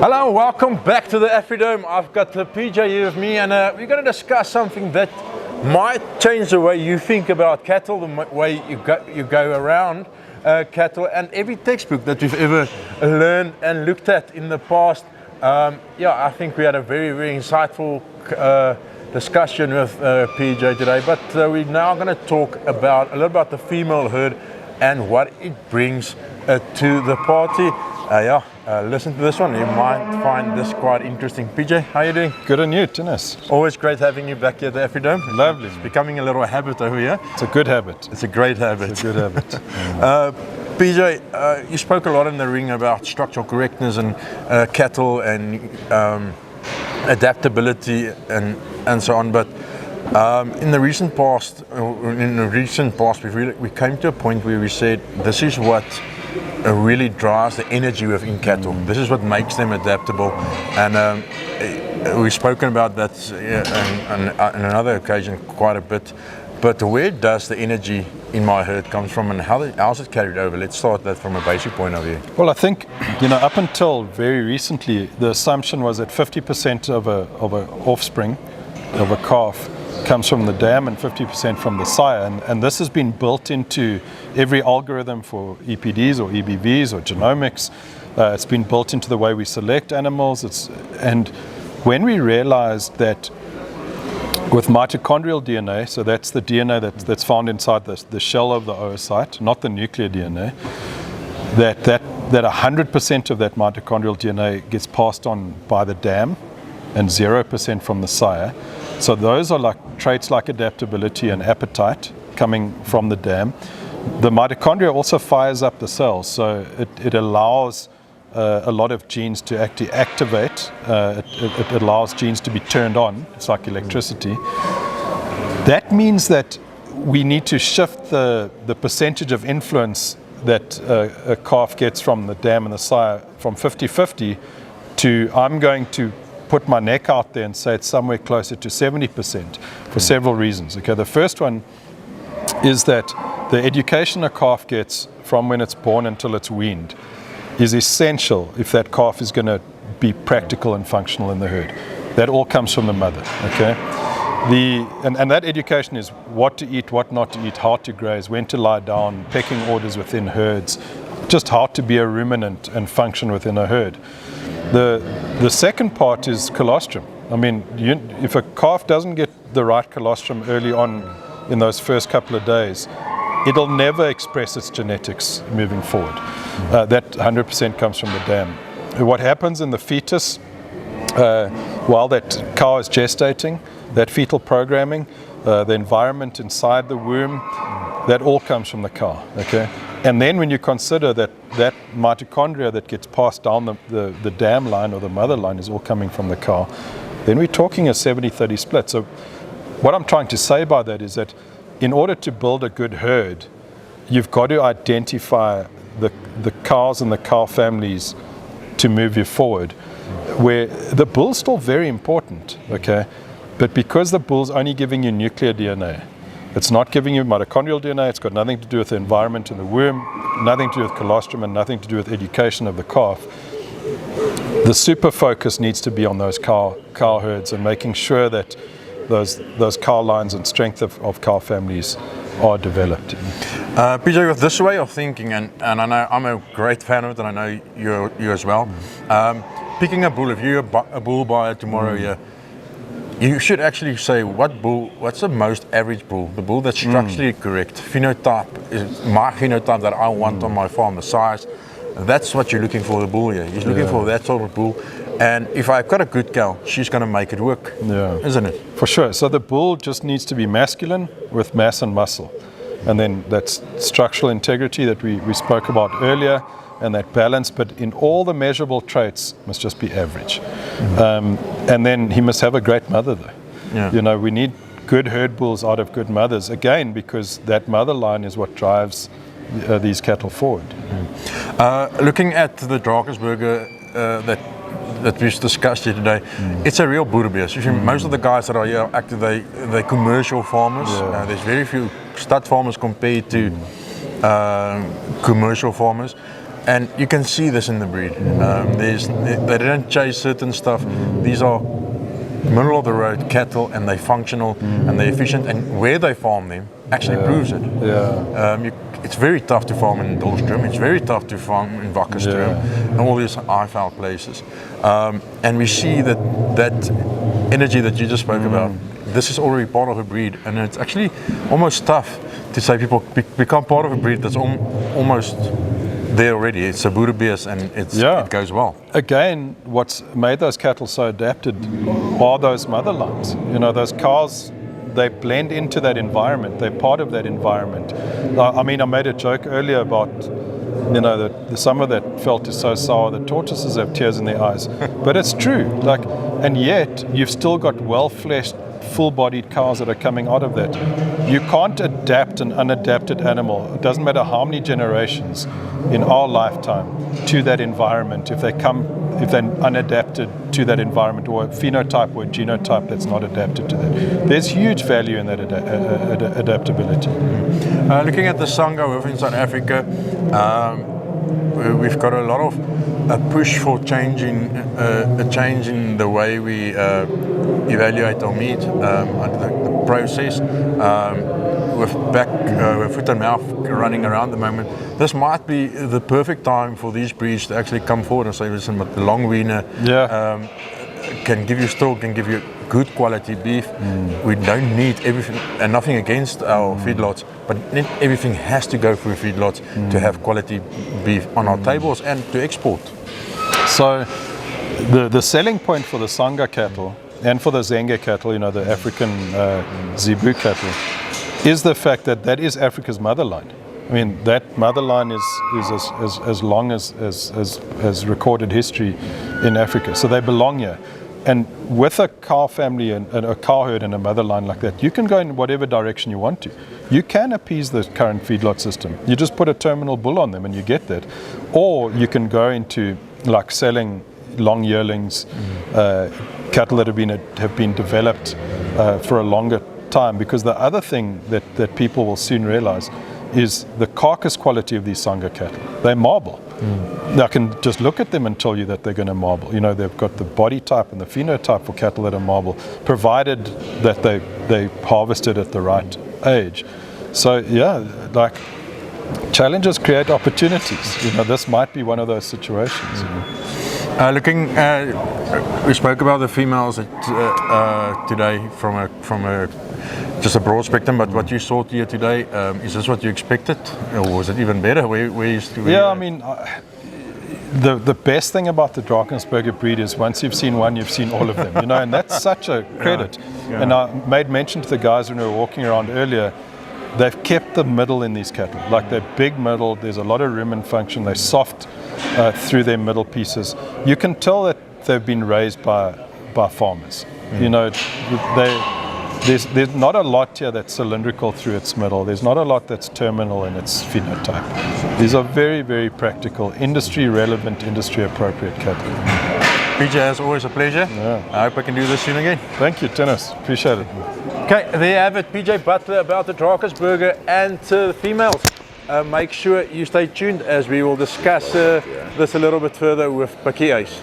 Hello, welcome back to the Afridome. I've got the PJ here with me, and we're going to discuss something that might change the way you think about cattle, the way you go around cattle, and every textbook that we've ever learned and looked at in the past. I think we had a very, very insightful discussion with PJ today, but we're now going to talk about a little about the female herd and what it brings to the party. Listen to this one. You might find this quite interesting. PJ, how are you doing? Good on you, Dennis. Always great having you back here at the Afridome. Lovely. It's becoming a little habit over here. It's a good habit. It's a great habit. It's a good habit. PJ, you spoke a lot in the ring about structural correctness and cattle and adaptability and so on, but in the recent past, we came to a point where we said this is what really drives the energy within cattle. This is what makes them adaptable, and we've spoken about that on another occasion quite a bit. But where does the energy in my herd come from, and how's it carried over? Let's start that from a basic point of view. Well, I think up until very recently, the assumption was that 50% of a offspring of a calf comes from the dam and 50% from the sire, and this has been built into every algorithm for EPDs or EBVs or genomics. It's been built into the way we select animals. And when we realized that with mitochondrial DNA, so that's the DNA that's found inside the shell of the oocyte, not the nuclear DNA, that 100% of that mitochondrial DNA gets passed on by the dam and 0% from the sire. So those are like traits like adaptability and appetite coming from the dam. The mitochondria also fires up the cells, so it allows a lot of genes to actually activate. It allows genes to be turned on. It's like electricity. That means that we need to shift the percentage of influence that a calf gets from the dam and the sire from 50-50 to I'm going to put my neck out there and say it's somewhere closer to 70% for several reasons. Okay, the first one is that the education a calf gets from when it's born until it's weaned is essential if that calf is going to be practical and functional in the herd. That all comes from the mother. Okay, and that education is what to eat, what not to eat, how to graze, when to lie down, pecking orders within herds, just how to be a ruminant and function within a herd. The second part is colostrum. I mean, if a calf doesn't get the right colostrum early on in those first couple of days, it'll never express its genetics moving forward. That 100% comes from the dam. What happens in the fetus while that cow is gestating, that fetal programming, the environment inside the womb, that all comes from the cow. Okay. And then when you consider that mitochondria that gets passed down the dam line or the mother line is all coming from the cow, then we're talking a 70-30 split. So what I'm trying to say by that is that in order to build a good herd, you've got to identify the cows and the cow families to move you forward, where the bull's still very important, okay? But because the bull's only giving you nuclear DNA, it's not giving you mitochondrial DNA, it's got nothing to do with the environment in the womb, nothing to do with colostrum, and nothing to do with education of the calf. The super focus needs to be on those cow herds and making sure that those cow lines and strength of cow families are developed. PJ, with this way of thinking, and I know I'm a great fan of it, and I know you as well. Picking a bull, if you're a bull buyer tomorrow, you should actually say what's the most average bull, the bull that's structurally correct, phenotype is my phenotype that I want on my farm, the size. That's what you're looking for the bull here. You're looking for that sort of bull. And if I've got a good cow, she's going to make it work, isn't it? For sure. So the bull just needs to be masculine with mass and muscle. And then that's structural integrity that we spoke about earlier, and that balance, but in all the measurable traits must just be average. And then he must have a great mother though. We need good herd bulls out of good mothers, again, because that mother line is what drives these cattle forward. Looking at the Drakensberger that we've discussed here today, it's a real Boerebeest. Most of the guys that are here active, they're commercial farmers. There's very few stud farmers compared to commercial farmers. and you can see this in the breed. They don't chase certain stuff. These are middle of the road cattle, and they're functional and they're efficient. And where they farm them actually proves it. It's very tough to farm in Dolstrom. It's very tough to farm in Wakkerstrom, and all these high-foul places. And we see that energy that you just spoke about. This is already part of a breed, and it's actually almost tough to say people become part of a breed that's almost there already. It's a Boerebeest, and it goes well. Again, what's made those cattle so adapted are those mother lines. You know, those cows, they blend into that environment. They're part of that environment. I mean, I made a joke earlier about, you know, the summer that felt is so sour that tortoises have tears in their eyes. But it's true. Like, and yet you've still got well-fleshed, full-bodied cows that are coming out of that. You can't adapt an unadapted animal. It doesn't matter how many generations in our lifetime to that environment if they're unadapted to that environment, or a phenotype or a genotype that's not adapted to that. There's huge value in that adaptability. Looking at the Sangha within South Africa, we've got a lot of push for a change in the way we evaluate our meat, the process. With foot and mouth running around the moment, this might be the perfect time for these breeds to actually come forward and say, listen, but the long wiener can give you stalk, can give you good quality beef. We don't need everything, and nothing against our feedlots, but everything has to go through feedlots to have quality beef on our tables and to export. So the selling point for the Sangha cattle and for the Zenge cattle, you know, the African Zebu cattle, is the fact that that is Africa's motherline. I mean, that motherline is as long as recorded history in Africa. So they belong here. And with a cow family and a cow herd and a motherline like that, you can go in whatever direction you want to. You can appease the current feedlot system. You just put a terminal bull on them and you get that. Or you can go into like selling long yearlings, cattle that have been developed for a longer time. Because the other thing that people will soon realize is the carcass quality of these Sangha cattle. They marble. I can just look at them and tell you that they're going to marble. You know, they've got the body type and the phenotype for cattle that are marble, provided that they harvested at the right age. So yeah, like challenges create opportunities. You know, this might be one of those situations. We spoke about the females today from a just a broad spectrum, but what you saw here today, is this what you expected, or was it even better? I mean, the best thing about the Drakensberger breed is once you've seen one, you've seen all of them, you know, and that's such a credit. Yeah. And I made mention to the guys when we were walking around earlier, they've kept the middle in these cattle. Like they're big middle, there's a lot of rumen function, they're soft through their middle pieces. You can tell that they've been raised by farmers. You know, there's not a lot here that's cylindrical through its middle. There's not a lot that's terminal in its phenotype. These are very, very practical, industry-relevant, industry-appropriate cattle. PJ, as always, a pleasure. Yeah. I hope I can do this soon again. Thank you, Dennis. Appreciate it. Okay, there you have it. PJ Budler about the Drakensberger and the females. Make sure you stay tuned as we will discuss this a little bit further with Pakie Ace.